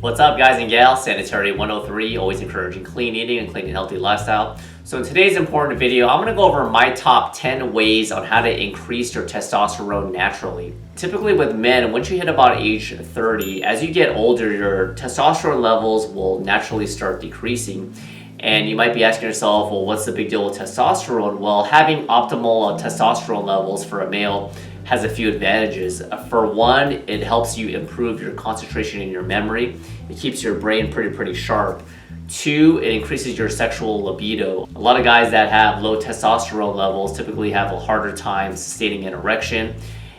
What's up, guys and gals? Sanitary 103, always encouraging clean eating and clean and healthy lifestyle. So in today's important video, I'm going to go over my top 10 ways on how to increase your testosterone naturally. Typically with men, once you hit about age 30, as you get older, your testosterone levels will naturally start decreasing. And you might be asking yourself, well, what's the big deal with testosterone? Well, having optimal testosterone levels for a male has a few advantages. For one, it helps you improve your concentration and your memory. It keeps your brain pretty sharp. Two, it increases your sexual libido. A lot of guys that have low testosterone levels typically have a harder time sustaining an erection.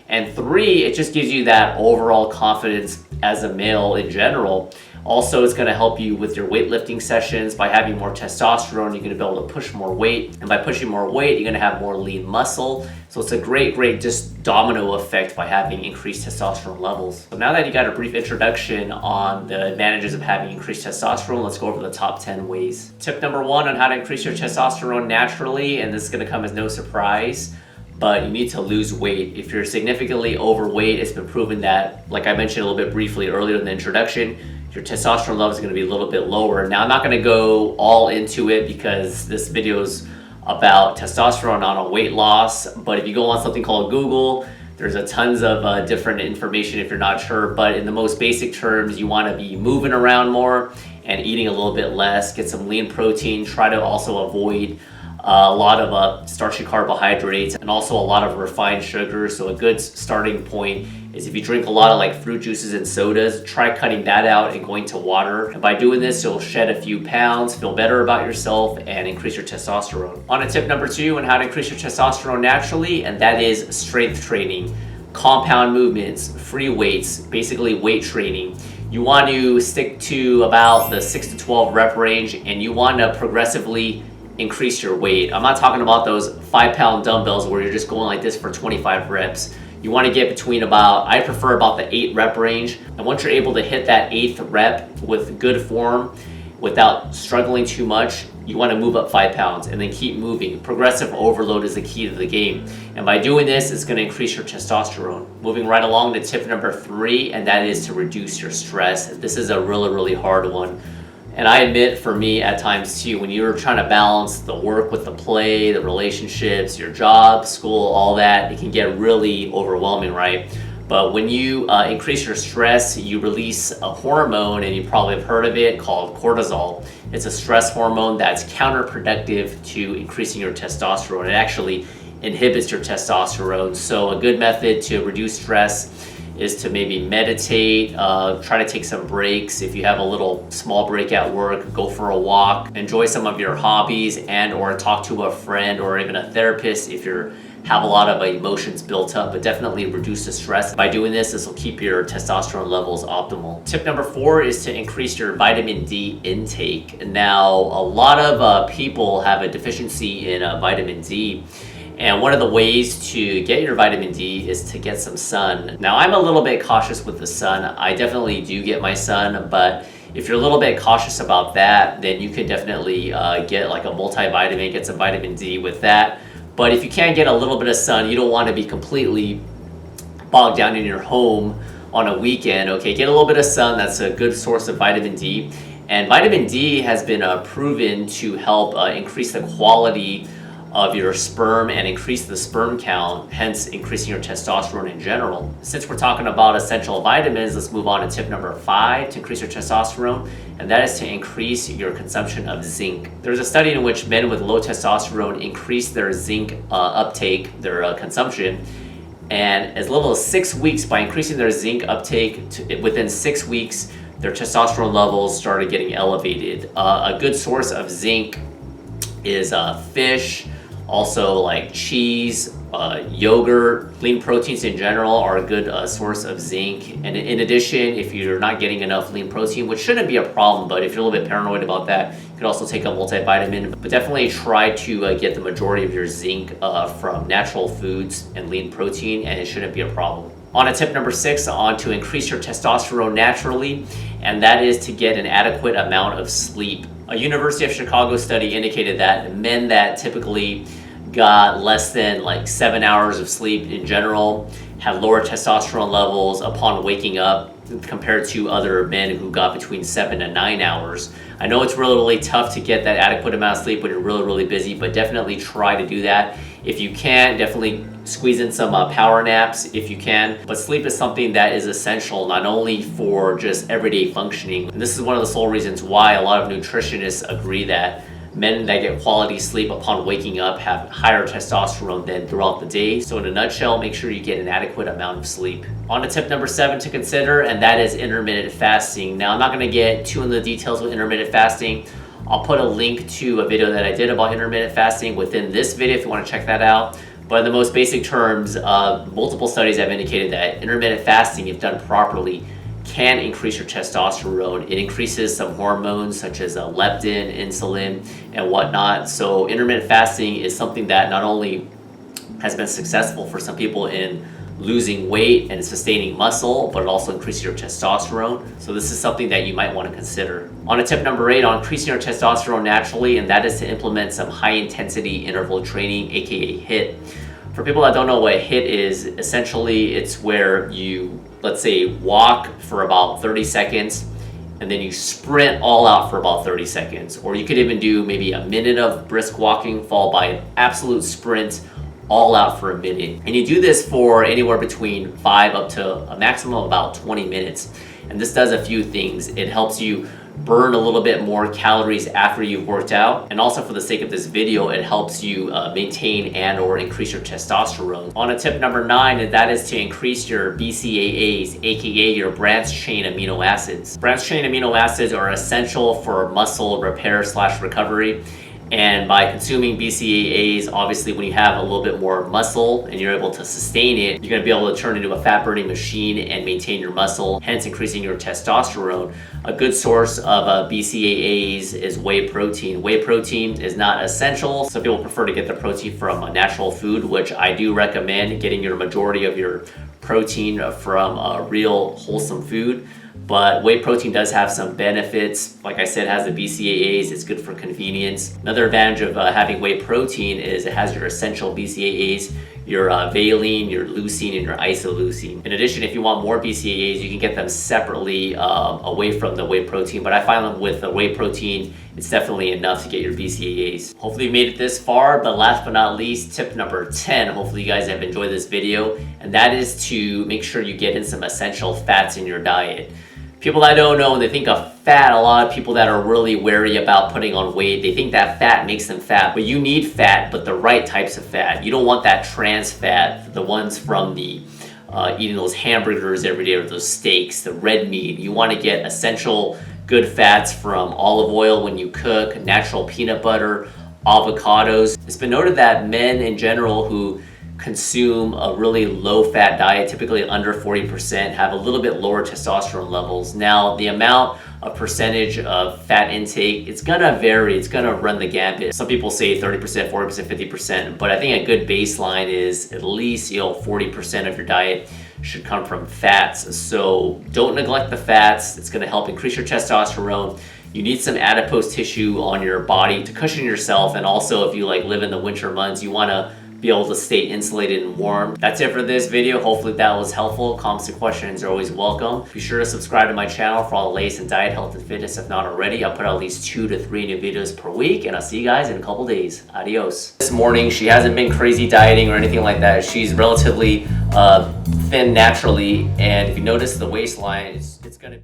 And three, it just gives you that overall confidence as a male in general. Also, it's going to help you with your weightlifting sessions. By having more testosterone, you're going to be able to push more weight. And by pushing more weight, you're going to have more lean muscle. So it's a great just domino effect by having increased testosterone levels. So now that you got a brief introduction on the advantages of having increased testosterone, let's go over the top 10 ways. Tip number one on how to increase your testosterone naturally, and this is going to come as no surprise, but you need to lose weight. If you're significantly overweight, it's been proven that, like I mentioned a little bit briefly earlier in the introduction, your testosterone level is going to be a little bit lower. Now, I'm not going to go all into it because this video is about testosterone on a weight loss, but if you go on something called Google, there's a tons of different information if you're not sure, but in the most basic terms, you want to be moving around more and eating a little bit less, get some lean protein, try to also avoid a lot of starchy carbohydrates and also a lot of refined sugars. So a good starting point is if you drink a lot of like fruit juices and sodas, try cutting that out and going to water. And by doing this, you'll shed a few pounds, feel better about yourself, and increase your testosterone. On to tip number two on how to increase your testosterone naturally, and that is strength training, compound movements, free weights, basically weight training. You want to stick to about the 6 to 12 rep range, and you want to progressively increase your weight. I'm not talking about those 5-pound dumbbells where you're just going like this for 25 reps. You want to get between I prefer about the 8 rep range. And once you're able to hit that 8th rep with good form without struggling too much, you want to move up 5 pounds and then keep moving. Progressive overload is the key to the game. And by doing this, it's going to increase your testosterone. Moving right along to tip number 3, and that is to reduce your stress. This is a really hard one. And I admit for me at times too, when you're trying to balance the work with the play, the relationships, your job, school, all that, it can get really overwhelming, right? But when you increase your stress, you release a hormone, and you probably have heard of it, called cortisol. It's a stress hormone that's counterproductive to increasing your testosterone. It actually inhibits your testosterone. So a good method to reduce stress is to maybe meditate, try to take some breaks. If you have a little small break at work, go for a walk, enjoy some of your hobbies, and or talk to a friend or even a therapist if you have a lot of emotions built up, but definitely reduce the stress. By doing this will keep your testosterone levels optimal. Tip number 4 is to increase your vitamin D intake. Now, a lot of people have a deficiency in vitamin D. And one of the ways to get your vitamin D is to get some sun. Now, I'm a little bit cautious with the sun. I definitely do get my sun, but if you're a little bit cautious about that, then you can definitely get like a multivitamin, get some vitamin D with that. But if you can't get a little bit of sun, you don't want to be completely bogged down in your home on a weekend. Okay, get a little bit of sun. That's a good source of vitamin D. And vitamin D has been proven to help increase the quality of your sperm and increase the sperm count, hence increasing your testosterone in general. Since we're talking about essential vitamins, let's move on to tip number 5 to increase your testosterone, and that is to increase your consumption of zinc. There's a study in which men with low testosterone increase their zinc uptake, their consumption, and as little as 6 weeks, by increasing their zinc uptake, within 6 weeks, their testosterone levels started getting elevated. A good source of zinc is fish, also like cheese, yogurt. Lean proteins in general are a good source of zinc. And in addition, if you're not getting enough lean protein, which shouldn't be a problem, but if you're a little bit paranoid about that, you could also take a multivitamin. But definitely try to get the majority of your zinc from natural foods and lean protein, and it shouldn't be a problem. On to tip number 6, on to increase your testosterone naturally, and that is to get an adequate amount of sleep. A University of Chicago study indicated that men that typically got less than like 7 hours of sleep in general have lower testosterone levels upon waking up compared to other men who got between 7 to 9 hours. I know it's really, really tough to get that adequate amount of sleep when you're really, really busy, but definitely try to do that. If you can, definitely squeeze in some power naps if you can. But sleep is something that is essential not only for just everyday functioning. And this is one of the sole reasons why a lot of nutritionists agree that men that get quality sleep upon waking up have higher testosterone than throughout the day. So in a nutshell, make sure you get an adequate amount of sleep. On to tip number 7 to consider, and that is intermittent fasting. Now, I'm not gonna get too into the details with intermittent fasting. I'll put a link to a video that I did about intermittent fasting within this video if you wanna check that out. But in the most basic terms, multiple studies have indicated that intermittent fasting, if done properly, can increase your testosterone. It increases some hormones such as leptin, insulin, and whatnot. So intermittent fasting is something that not only has been successful for some people in losing weight and sustaining muscle, but it also increases your testosterone. So this is something that you might want to consider. On to tip number 8 on increasing your testosterone naturally, and that is to implement some high intensity interval training, aka HIIT. For people that don't know what HIIT is, essentially it's where you, let's say, walk for about 30 seconds and then you sprint all out for about 30 seconds. Or you could even do maybe a minute of brisk walking followed by an absolute sprint all out for a minute. And you do this for anywhere between 5 up to a maximum of about 20 minutes. And this does a few things. It helps you burn a little bit more calories after you've worked out. And also for the sake of this video, it helps you maintain and or increase your testosterone. On to tip number 9, and that is to increase your BCAAs, aka your branched chain amino acids. Branched chain amino acids are essential for muscle repair / recovery. And by consuming BCAAs, obviously when you have a little bit more muscle and you're able to sustain it, you're gonna be able to turn into a fat burning machine and maintain your muscle, hence increasing your testosterone. A good source of BCAAs is whey protein. Whey protein is not essential. Some people prefer to get their protein from a natural food, which I do recommend getting your majority of your protein from a real wholesome food. But whey protein does have some benefits. Like I said, it has the BCAAs, it's good for convenience. Another advantage of having whey protein is it has your essential BCAAs, your valine, your leucine, and your isoleucine. In addition, if you want more BCAAs, you can get them separately away from the whey protein. But I find them with the whey protein, it's definitely enough to get your BCAAs. Hopefully you made it this far, but last but not least, tip number 10, hopefully you guys have enjoyed this video, and that is to make sure you get in some essential fats in your diet. People that don't know, when they think of fat, a lot of people that are really wary about putting on weight, they think that fat makes them fat, but you need fat, but the right types of fat. You don't want that trans fat, the ones from the eating those hamburgers every day or those steaks, the red meat. You want to get essential good fats from olive oil when you cook, natural peanut butter, avocados. It's been noted that men in general who consume a really low-fat diet, typically under 40%, have a little bit lower testosterone levels. Now, the amount of percentage of fat intake, it's gonna vary, it's gonna run the gambit. Some people say 30%, 40%, 50%, but I think a good baseline is at least 40% of your diet should come from fats. So don't neglect the fats. It's gonna help increase your testosterone. You need some adipose tissue on your body to cushion yourself, and also if you live in the winter months, you wanna be able to stay insulated and warm. That's it for this video. Hopefully that was helpful. Comments and questions are always welcome. Be sure to subscribe to my channel for all the latest in diet, health, and fitness if not already. I'll put out at least 2 to 3 new videos per week, and I'll see you guys in a couple days. Adios. This morning, she hasn't been crazy dieting or anything like that. She's relatively thin naturally, and if you notice the waistline, it's gonna be